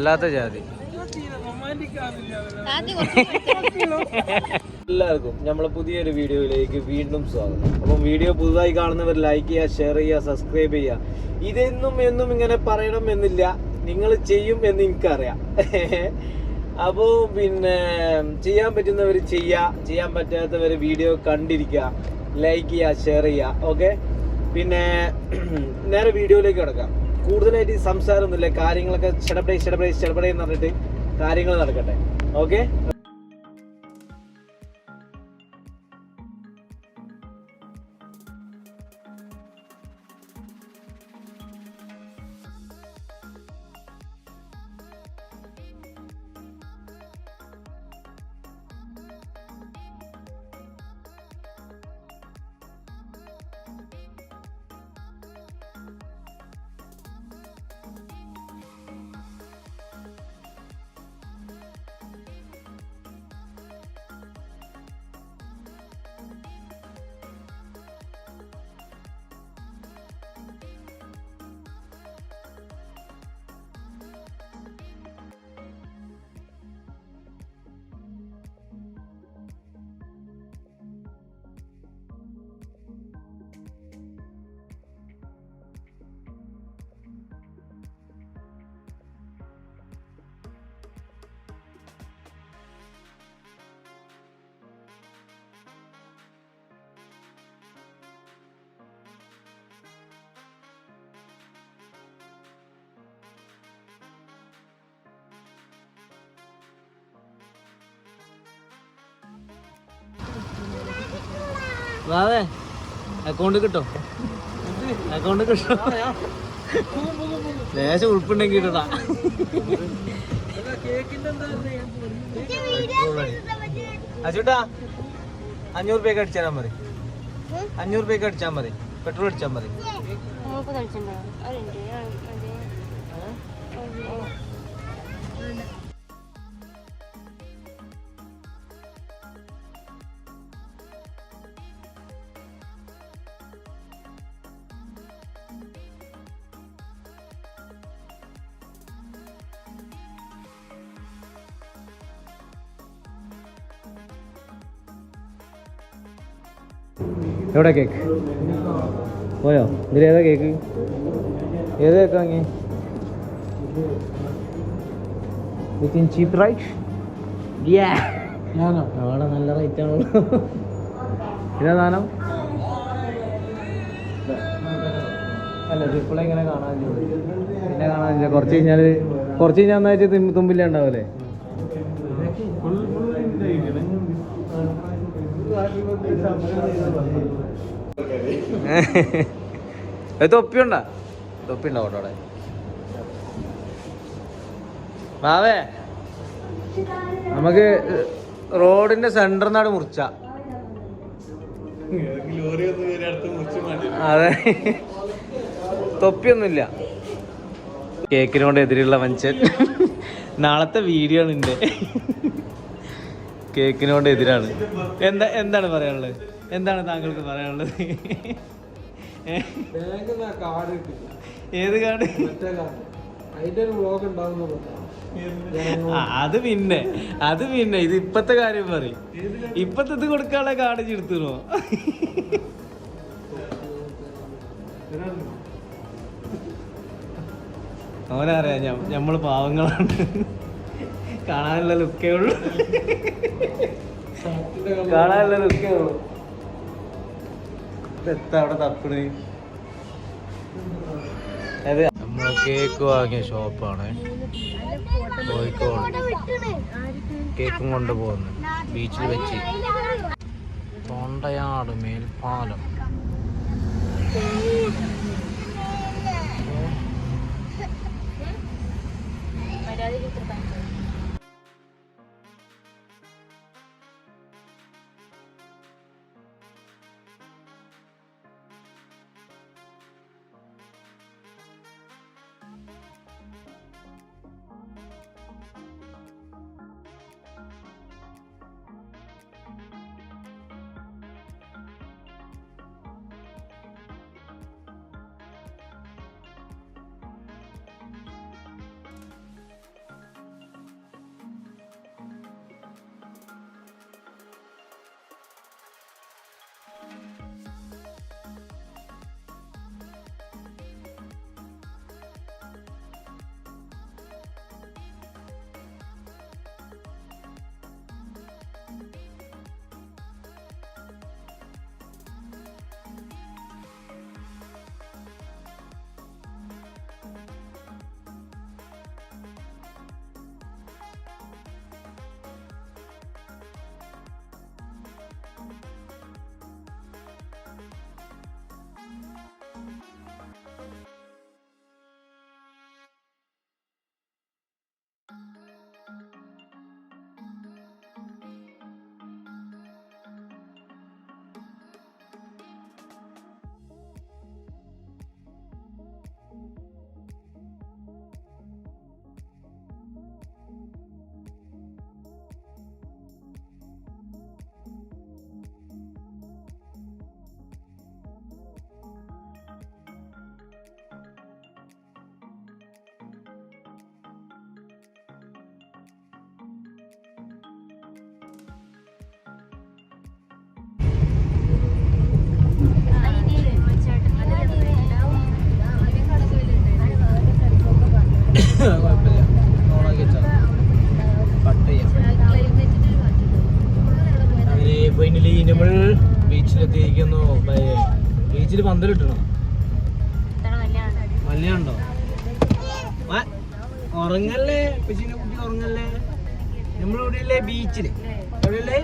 അല്ലാത്ത ജാതി. എല്ലാവർക്കും നമ്മളെ പുതിയൊരു വീഡിയോയിലേക്ക് വീണ്ടും സ്വാഗതം. അപ്പം വീഡിയോ പുതുതായി കാണുന്നവർ ലൈക്ക് ചെയ്യുക, ഷെയർ ചെയ്യുക, സബ്സ്ക്രൈബ് ചെയ്യുക. ഇതെന്നും എന്നും ഇങ്ങനെ പറയണം എന്നില്ല, നിങ്ങൾ ചെയ്യും എന്ന് എനിക്കറിയാം. അപ്പോൾ പിന്നെ ചെയ്യാൻ പറ്റുന്നവർ ചെയ്യുക, ചെയ്യാൻ പറ്റാത്തവർ വീഡിയോ കണ്ടിരിക്കുക, ലൈക്ക് ചെയ്യുക, ഷെയർ ചെയ്യുക. ഓക്കെ, പിന്നെ നേരെ വീഡിയോയിലേക്ക് കിടക്കാം. കൂടുതലായിട്ട് സംസാരമൊന്നുമില്ല, കാര്യങ്ങളൊക്കെ ചെടപടേ എന്ന് പറഞ്ഞിട്ട് കാര്യങ്ങൾ നടക്കട്ടെ. ഓക്കെ, വാവേ അക്കൗണ്ട് കിട്ടോ? അക്കൗണ്ട് കിട്ടോ? ലേശം ഉൾപ്പുണ്ടെങ്കിൽ ഇട്ടാ. അച്ചൂട്ടാ 500 രൂപയ്ക്ക് അടിച്ചാൽ മതി. 500 രൂപയ്ക്ക് അടിച്ചാൽ മതി, പെട്രോൾ അടിച്ചാൽ മതി. എവിടെ കേക്ക് പോയോ? ഇതിലേതാ കേക്ക്? ഏത് കേക്ക് വാങ്ങി? വിത്തിൻ ചീപ്പ് റൈറ്റ്. അവിടെ നല്ല റേറ്റ് ആണല്ലോ. ഇതാ സാധനം അല്ല, ഇപ്പോഴെ ഇങ്ങനെ കാണാനില്ല, പിന്നെ കാണാനില്ല. കുറച്ച് കഴിഞ്ഞാൽ ഒന്നായിട്ട് തുമ്പില്ല ഉണ്ടാവൂലേ? തൊപ്പിയുണ്ടാ? തൊപ്പി ഉണ്ടാവും അവിടെ. വാവേ, നമുക്ക് റോഡിന്റെ സെന്ററിനാട് മുറിച്ച. അതെ, തൊപ്പിയൊന്നുമില്ല. കേക്കിനോട് എതിരെയുള്ള മനുഷ്യൻ. നാളത്തെ വീഡിയോ ആണ് എൻ്റെ. കേക്കിനോട് എതിരാണ്. എന്താണ് പറയാനുള്ളത്? എന്താണ് താങ്കൾക്ക് പറയാനുള്ളത്? ഏത് കാർഡ്? അത് പിന്നെ ഇത് ഇപ്പത്തെ കാര്യം പറയും. ഇപ്പത്തെ ഇത് കൊടുക്കാനുള്ള കാർഡ് ചെടുത്തുനോ? അവനറിയാം നമ്മള് പാവങ്ങളാണ്, കാണാനുള്ള ലുക്കേ ഉള്ളൂ. കാണാനുള്ള ലുക്കേ ഉള്ളൂ. എത്താ അവിടെ തപ്പണ്? അത് നമ്മള് കേക്ക് വാങ്ങിയ ഷോപ്പാണ്, കോഴിക്കോട്. കേക്കും കൊണ്ട് പോകുന്നു ബീച്ചിൽ വെച്ച്. തൊണ്ടയാട് മേൽപ്പാലം. കുഴപ്പമില്ല, ഓണാക്കി വെച്ചാൽ കട്ട് ചെയ്യാം. അങ്ങനെ ഫൈനലി നമ്മൾ ബീച്ചിലെത്തിയിരിക്കുന്നു. ബീച്ചിൽ പന്തലിട്ടണോ? മല്ലുണ്ടോ? ഉറങ്ങല്ലേ കൊച്ചിനെ കുട്ടി, ഉറങ്ങല്ലേ. നമ്മളിവിടെയല്ലേ ബീച്ചില്? എവിടെയല്ലേ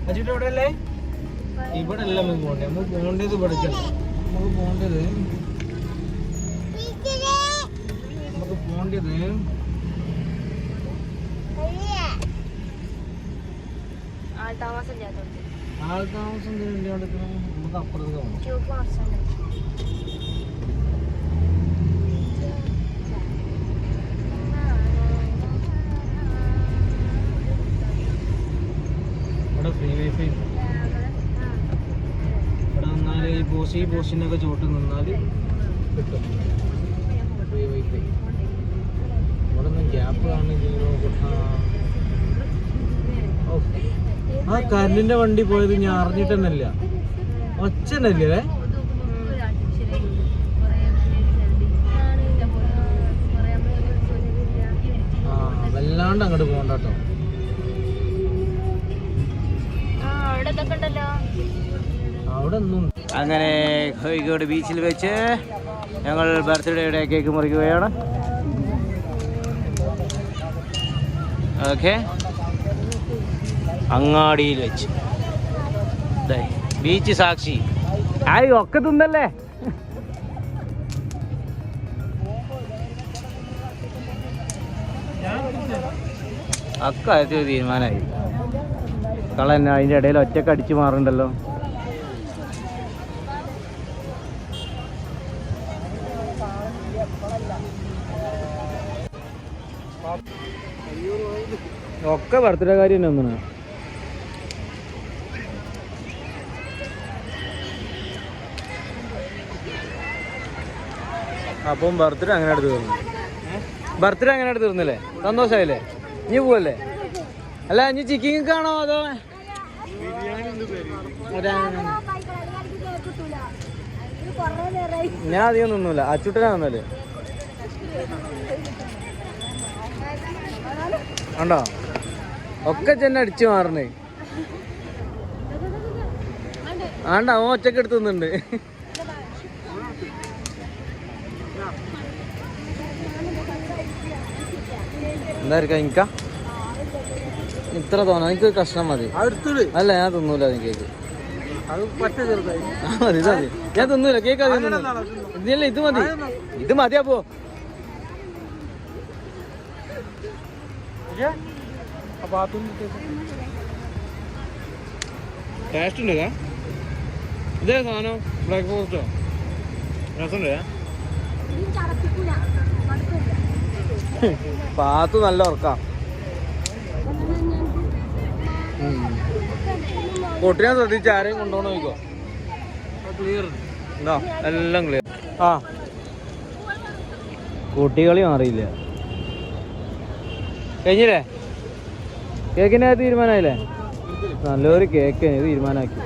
അച്ഛൻ്റെ? എവിടെയല്ലേ? ഇവിടെ അല്ല നമുക്ക് പോകണ്ടേ. നമുക്ക് പോകേണ്ടത് ഇവിടെ. നമുക്ക് പോകേണ്ടത് ആൾതാമസം നമുക്ക് അപ്പുറത്ത് പോകണം. ഇവിടെ ഫ്രീ വൈഫൈ ഉണ്ട്. ഇവിടെ നിന്നാൽ ഈ പോസ്റ്റിനൊക്കെ ചോട്ട് നിന്നാൽ കിട്ടും ഫ്രീ വൈഫൈ. ഇവിടെ നിന്ന് ഗ്യാപ്പ് കാണില്ലല്ലോ. ആ കരണ്ടിന്റെ വണ്ടി പോയത് ഞാൻ അറിഞ്ഞിട്ട് തന്നെയല്ല. ഒച്ചനല്ലേ? ആ വല്ലാണ്ട് അങ്ങോട്ട് പോകണ്ട കേട്ടോ. അവിടെ ഒന്നും. അങ്ങനെ കോഴിക്കോട് ബീച്ചിൽ വെച്ച് ഞങ്ങൾ ബർത്ത്ഡേയുടെ കേക്ക് മുറിക്കുകയാണ്. ഓക്കെ, അങ്ങാടിയിൽ വെച്ച് ബീച്ച് സാക്ഷി ആയി ഒക്കെ തിന്നല്ലേ. അക്കാര്യത്തിൽ തീരുമാനമായി. കളന്നെ അതിൻ്റെ ഇടയിൽ ഒറ്റക്ക് അടിച്ചു മാറുണ്ടല്ലോ. ഒക്കെ ബർത്ത്ഡേ കാര്യം തന്നെ ഒന്നാണ്. അപ്പം ബർത്ത്ഡേ അങ്ങനെ അടുത്ത് തീർന്നു. ബർത്ത്ഡേ അങ്ങനെ അടുത്ത് തീർന്നില്ലേ? സന്തോഷമായില്ലേ? ഇനി പോവല്ലേ? അല്ല ഇനി ചിക്കിങ് കാണോ അതോ ഞാൻ അധികം നിന്നില്ല. അച്ചുട്ടനാ വന്നല്ലേ ഉണ്ടോ? ഒക്കെ ചെന്നെ അടിച്ചു മാറണേ. ആണ്ട അവൻ ഒറ്റക്ക് എടുത്ത് നിന്നുണ്ട്. എന്തായിരിക്കാം എനിക്കാ ഇത്ര തോന്നാ? എനിക്ക് കഷ്ണം മതി. അല്ല ഞാൻ തിന്നൂല കേക്ക്. മതി മതി, ഞാൻ തിന്നൂല കേക്ക്. അധികം ഇതില്ല, ഇത് മതി. ഇത് മതി. അപ്പോ ടേസ്റ്റ് ഉണ്ട്. ഇതേ സാധനം ബ്രേക്ക്ഫാസ്റ്റോ? രസമുണ്ട്. പാത്തു നല്ല ഉറക്കാം. കുട്ടിനെ ശ്രദ്ധിച്ച് ആരെയും കൊണ്ടുപോകണം നോക്കോ. ക്ലിയർ ഉണ്ടോ? എല്ലാം ക്ലിയർ. ആ കുട്ടികളി മാറിയില്ല. കഴിഞ്ഞില്ലേ? കേക്കിൻ്റെ തീരുമാനമായില്ലേ? നല്ലൊരു കേക്ക് തീരുമാനമാക്കി.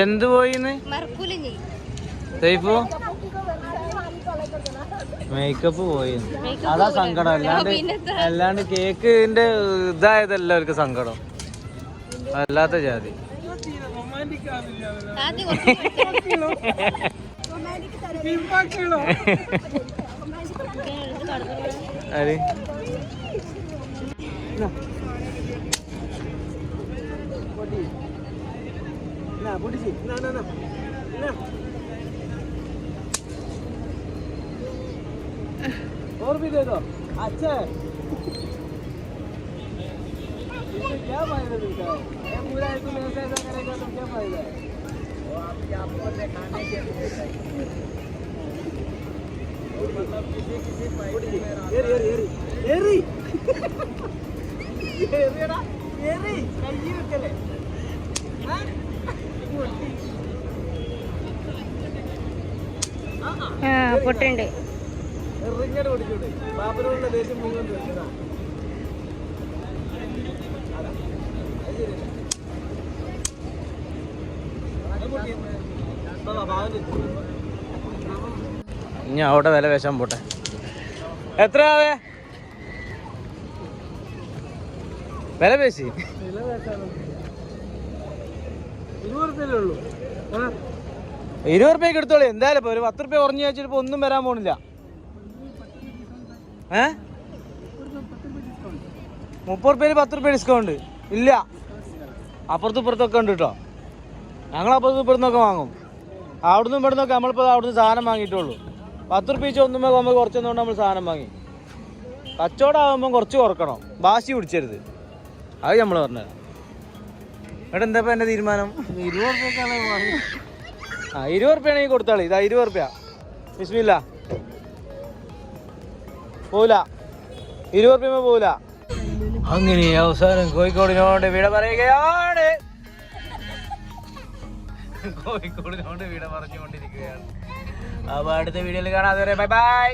എന്ത് പോയിന്ന് സൈഫു? മേക്കപ്പ് പോയി. അതാ സങ്കടം. അല്ലാണ്ട് കേക്കിന്റെ ഇതായതല്ല അവർക്ക് സങ്കടം. അല്ലാത്ത ജാതി. അരെ और भी दे दो. अच्छा है. क्या फायदा मिलता है? ये पूरा है, तुम ऐसा ऐसा करेगा तो क्या फायदा है? वो आपको खाने के लिए मतलब किसी फायदे में പൊട്ടുണ്ട്. പാപ്പനോടുള്ള ദേഷ്യം മുഴുവൻ തീർക്കുന്നതാ. ഇനി അവിടെ വില വേശാൻ പോട്ടെ. എത്ര ആവേ വില പേശി? 20 റുപ്യക്ക് എടുത്തോളൂ. എന്തായാലും ഇപ്പൊ ഒരു 10 റുപ്യ കുറഞ്ഞു വെച്ചിട്ട് ഒന്നും വരാൻ പോണില്ല. 30 റുപ്യയിൽ 10 റുപ്യ ഡിസ്കൗണ്ട് ഇല്ല. അപ്പുറത്തും ഇപ്പുറത്തൊക്കെ ഉണ്ട് കേട്ടോ. ഞങ്ങൾ അപ്പുറത്തും ഇപ്പുറത്തൊക്കെ വാങ്ങും. അവിടുന്ന് ഇവിടുന്നൊക്കെ നമ്മളിപ്പോൾ അവിടുന്ന് സാധനം വാങ്ങിയിട്ടുള്ളൂ. 10 റുപ്യ ഒന്നും നമ്മൾ കുറച്ചൊന്നുകൊണ്ട് നമ്മൾ സാധനം വാങ്ങി. കച്ചവടം ആകുമ്പോൾ കുറച്ച് കുറക്കണം, വാശി പിടിച്ചരുത്. അത് നമ്മൾ പറഞ്ഞത്. ഇവിടെ എന്താ ഇപ്പം എൻ്റെ തീരുമാനം? 20 റുപ്യക്കാണ് വാങ്ങി. 20 റുപ്യാണെങ്കിൽ കൊടുത്താളി. ഇതാ 20 റുപ്യ. ബിസ്മില്ല പോവില്ല, 20 റുപ്യ പോവില്ല. അങ്ങനെ അവസാനം കോഴിക്കോടിനോട് വിട പറയുകയാണ്. കോഴിക്കോടിനോട് വിട പറഞ്ഞുകൊണ്ടിരിക്കുകയാണ്. അപ്പോൾ അടുത്ത വീഡിയോയിൽ കാണാം. അതുവരെ ബൈ ബൈ.